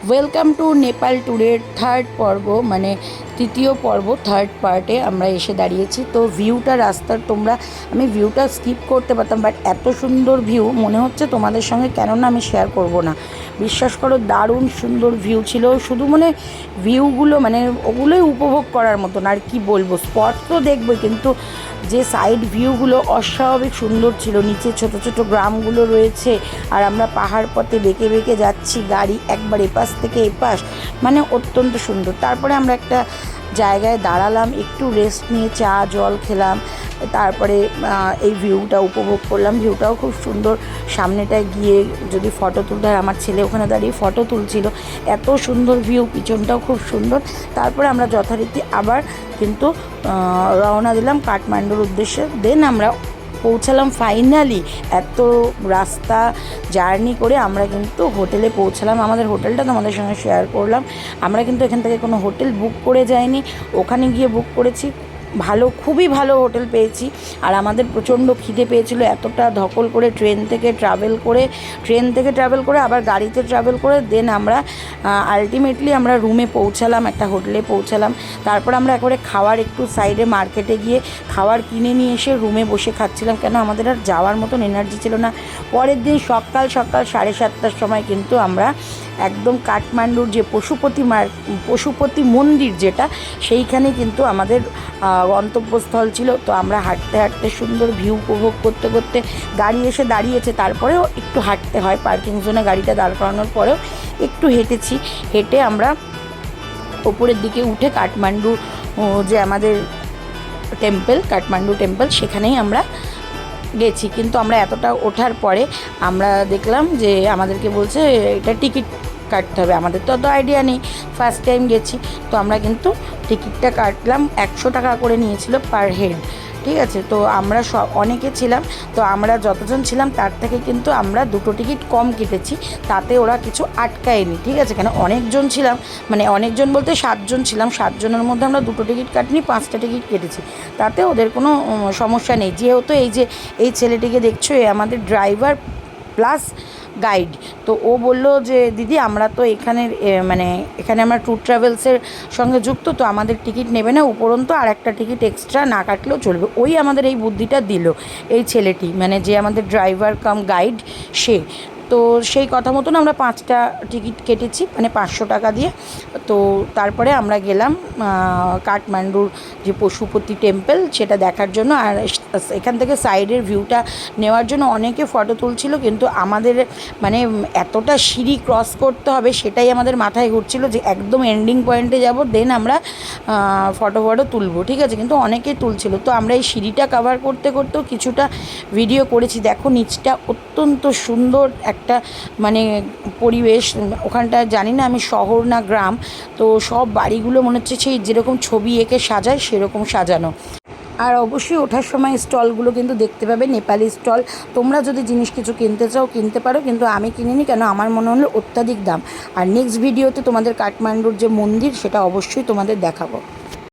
Welcome to Nepal ট্যুরের third পর্ব, মানে তৃতীয় পর্ব, থার্ড পার্টে আমরা এসে দাঁড়িয়েছি। তো ভিউটা রাস্তার, আমি ভিউটা স্কিপ করতে পারতাম, বাট এত সুন্দর ভিউ মনে হচ্ছে তোমাদের সঙ্গে কেননা আমি শেয়ার করব না। বিশ্বাস করো, দারুণ সুন্দর ভিউ ছিল। শুধু ভিউগুলো ওগুলোই উপভোগ করার মতন। আর কি বলবো, স্পট তো দেখবই, কিন্তু যে সাইড ভিউগুলো অস্বাভাবিক সুন্দর ছিল। নিচে ছোট ছোট গ্রামগুলো রয়েছে, আর আমরা পাহাড় পথে বেঁকে বেঁকে যাচ্ছি, গাড়ি একবার এপাশ থেকে এপাশ, অত্যন্ত সুন্দর। তারপরে আমরা একটা জায়গায় দাঁড়ালাম, একটু রেস্ট নিয়ে চা জল খেলাম, তারপরে এই ভিউটা উপভোগ করলাম। ভিউটাও খুব সুন্দর। সামনেটায় গিয়ে যদি ফটো তুলতে হয়, আমার ছেলে ওখানে দাঁড়িয়ে ফটো তুলছিল। এত সুন্দর ভিউ, পিছনটাও খুব সুন্দর। তারপরে আমরা যথারীতি আবার কিন্তু রওনা দিলাম কাঠমান্ডুর উদ্দেশ্যে। দেন আমরা পৌঁছালাম ফাইনালি। এত রাস্তা জার্নি করে আমরা কিন্তু হোটেলে পৌঁছালাম। আমাদের হোটেলটা তোমাদের সঙ্গে শেয়ার করলাম। আমরা কিন্তু এখান থেকে কোনো হোটেল বুক করে যাইনি, ওখানে গিয়ে বুক করেছি। খুবই ভালো হোটেল পেয়েছি। আর আমাদের প্রচণ্ড খিদে পেয়েছিল, এতটা ধকল করে ট্রেন থেকে ট্রাভেল করে আবার গাড়িতে ট্রাভেল করে দেন আমরা আলটিমেটলি আমরা রুমে পৌঁছালাম, একটা হোটেলে পৌঁছালাম। তারপর আমরা একবারে খাওয়ার একটু সাইডে মার্কেটে গিয়ে খাবার কিনে নিয়ে এসে রুমে বসে খাচ্ছিলাম, কেন আমাদের আর যাওয়ার মতন এনার্জি ছিল না। পরের দিন সকাল 7:30টার সময় কিন্তু আমরা একদম কাঠমান্ডুর যে পশুপতি মন্দির, যেটা সেইখানে কিন্তু আমাদের গন্তব্যস্থল ছিল। তো আমরা হাঁটতে হাঁটতে সুন্দর ভিউ উপভোগ করতে করতে, গাড়ি এসে দাঁড়িয়েছে, তারপরেও একটু হাঁটতে হয়, পার্কিং জোনে গাড়িটা দাঁড় করানোর পরেও একটু হেঁটে আমরা ওপরের দিকে উঠে কাঠমান্ডু যে আমাদের কাঠমান্ডু টেম্পল, সেখানেই আমরা গেছি। কিন্তু আমরা এতটা ওঠার পরে আমরা দেখলাম যে আমাদেরকে বলছে এটা টিকিট কাটতে হবে। আমাদের তো অত আইডিয়া নেই, ফার্স্ট টাইম গেছি। তো আমরা কিন্তু টিকিটটা কাটলাম, 100 টাকা করে নিয়েছিল পার হেড, ঠিক আছে। তো আমরা অনেকে ছিলাম, তো আমরা যতজন ছিলাম তার থেকে কিন্তু আমরা 2টো টিকিট কম কেটেছি, তাতে ওরা কিছু আটকায়নি, ঠিক আছে। কেন অনেকজন ছিলাম, অনেকজন বলতে 7 জন ছিলাম, 7 জনের মধ্যে আমরা 2টো টিকিট কাটিনি, 5টা টিকিট কেটেছি, তাতে ওদের কোনো সমস্যা নেই। যেহেতু এই ছেলেটিকে দেখছো, আমাদের ড্রাইভার প্লাস গাইড। তো ও বলল যে দিদি, আমরা তো এখানে আমরা ট্যুর ট্রাভেলসের সঙ্গে যুক্ত, তো আমাদের টিকিট নেবে না, উপরন্তু আর একটা টিকিট এক্সট্রা না কাটলেও চলবে। আমাদের এই বুদ্ধিটা দিল এই ছেলেটি, যে আমাদের ড্রাইভার কাম গাইড, সে। তো সেই কথা মতন আমরা 5টা টিকিট কেটেছি, 500 টাকা দিয়ে। তো তারপরে আমরা গেলাম কাঠমান্ডুর যে পশুপতি টেম্পল, সেটা দেখার জন্য। আর এখান থেকে সাইডের ভিউটা নেওয়ার জন্য অনেকে ফটো তুলছিল, কিন্তু আমাদের এতটা সিঁড়ি ক্রস করতে হবে, সেটাই আমাদের মাথায় ঘুরছিল যে একদম এন্ডিং পয়েন্টে যাব, দেন আমরা ফটো তুলবো, ঠিক আছে। কিন্তু অনেকেই তুলছিল, তো আমরা এই সিঁড়িটা কভার করতে করতেও কিছুটা ভিডিও করেছি। দেখো নিচটা অত্যন্ত সুন্দর একটা পরিবেশ। ওখানটা জানি না আমি শহর না গ্রাম, তো সব বাড়িগুলো মনে হচ্ছে সেই যেরকম ছবি এঁকে সাজায় সেরকম সাজানো। আর অবশ্যই ওঠার সময় স্টলগুলো কিন্তু দেখতে পাবে, নেপালি স্টল। তোমরা যদি জিনিস কিছু কিনতে চাও কিনতে পারো, কিন্তু আমি কিনিনি, কেন আমার মনে হলো অত্যাধিক দাম। আর নেক্সট ভিডিওতে তোমাদের কাঠমান্ডুর যে মন্দির, সেটা অবশ্যই তোমাদের দেখাবো।